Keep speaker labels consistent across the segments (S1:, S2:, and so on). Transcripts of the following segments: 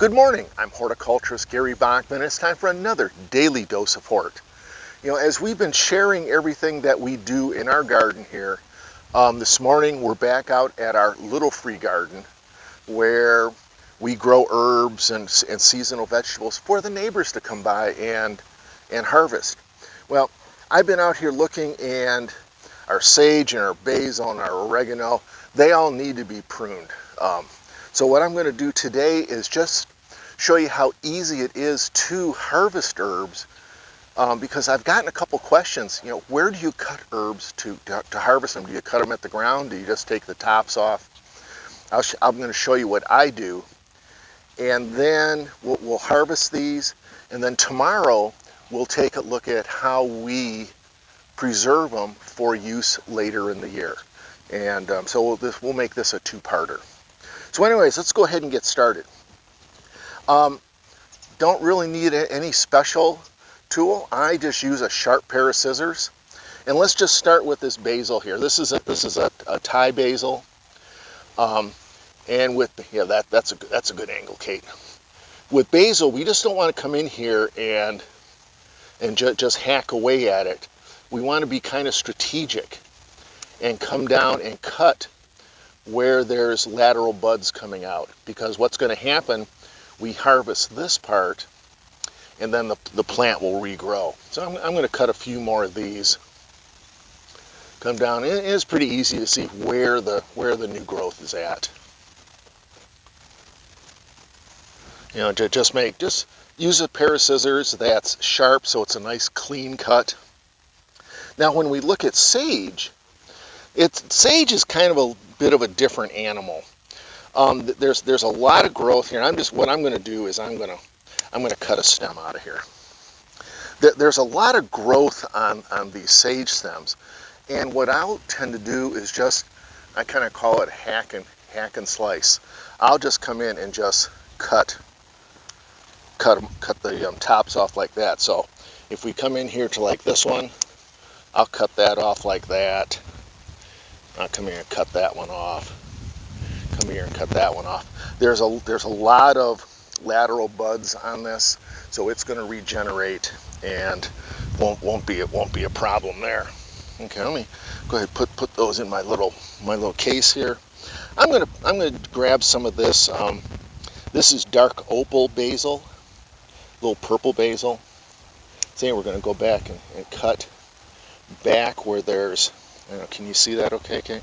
S1: Good morning, I'm horticulturist Gary Bachman. It's time for another daily dose of Hort. As we've been sharing everything that we do in our garden here, this morning we're back out at our little free garden where we grow herbs and seasonal vegetables for the neighbors to come by and harvest. Well, I've been out here looking, and our sage and our basil and our oregano, they all need to be pruned. So what I'm going to do today is just show you how easy it is to harvest herbs, because I've gotten a couple questions. Where do you cut herbs to harvest them? Do you cut them at the ground? Do you just take the tops off? I'm going to show you what I do, and then we'll harvest these, and then tomorrow we'll take a look at how we preserve them for use later in the year. And so we'll make this a two-parter. So anyways, let's go ahead and get started. Don't really need any special tool. I just use a sharp pair of scissors. And let's just start with this basil here. This is a Thai basil. And with that's a good angle, Kate. With basil, we just don't want to come in here and just hack away at it. We want to be kind of strategic and come down and cut where there's lateral buds coming out, because what's going to happen, we harvest this part and then the plant will regrow. So I'm going to cut a few more of these. Come down. It's pretty easy to see where the new growth is at. Just use a pair of scissors that's sharp so it's a nice clean cut. Now when we look at sage, sage is kind of a bit of a different animal. There's a lot of growth here. What I'm going to do is I'm going to cut a stem out of here. There's a lot of growth on these sage stems, and what I'll tend to do is I kind of call it hack and slice. I'll just come in and just cut the tops off like that. So if we come in here to like this one, I'll cut that off like that. I'll come here and cut that one off. Come here and cut that one off. There's a lot of lateral buds on this, so it's going to regenerate and won't be a problem there. Okay, let me go ahead and put those in my little case here. I'm gonna grab some of this. This is dark opal basil, little purple basil. See, we're going to go back and cut back where there's. Can you see that okay, Kate?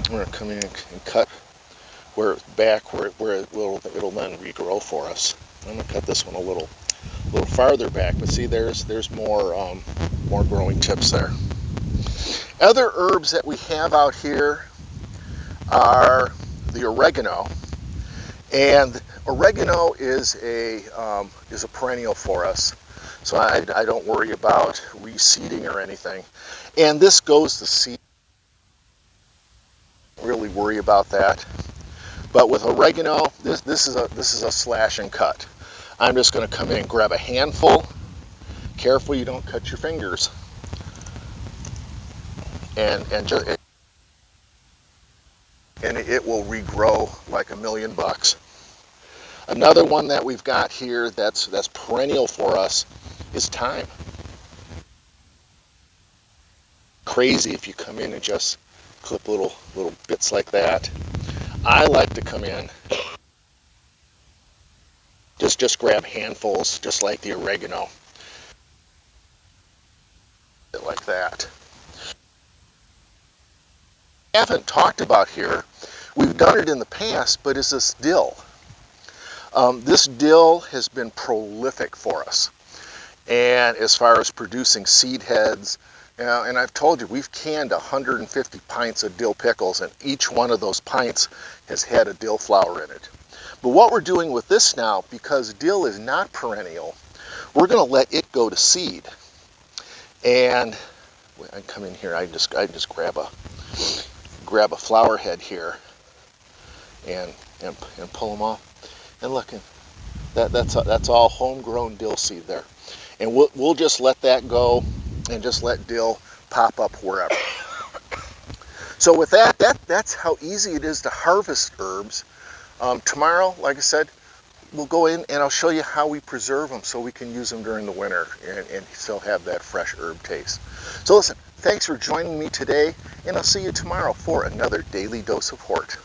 S1: I'm going to come in and cut where it'll then regrow for us. I'm going to cut this one a little farther back, but see, there's more growing tips there. Other herbs that we have out here are the oregano, and oregano is a perennial for us. So I don't worry about reseeding or anything. And this goes to seed. Don't really worry about that. But with oregano, this is a slash and cut. I'm just going to come in and grab a handful. Careful you don't cut your fingers. And it will regrow like $1,000,000. Another one that we've got here that's perennial for us is thyme. Crazy if you come in and just clip little bits like that. I like to come in, just grab handfuls, just like the oregano, like that. I haven't talked about here, we've done it in the past, but is this dill. This dill has been prolific for us, and as far as producing seed heads, and I've told you, we've canned 150 pints of dill pickles, and each one of those pints has had a dill flower in it. But what we're doing with this now, because dill is not perennial, we're going to let it go to seed. And I come in here, I just grab a flower head here and pull them off. And look, that's all homegrown dill seed there. And we'll just let that go and just let dill pop up wherever. So with that's how easy it is to harvest herbs. Tomorrow, like I said, we'll go in and I'll show you how we preserve them so we can use them during the winter and still have that fresh herb taste. So listen, thanks for joining me today, and I'll see you tomorrow for another Daily Dose of Hort.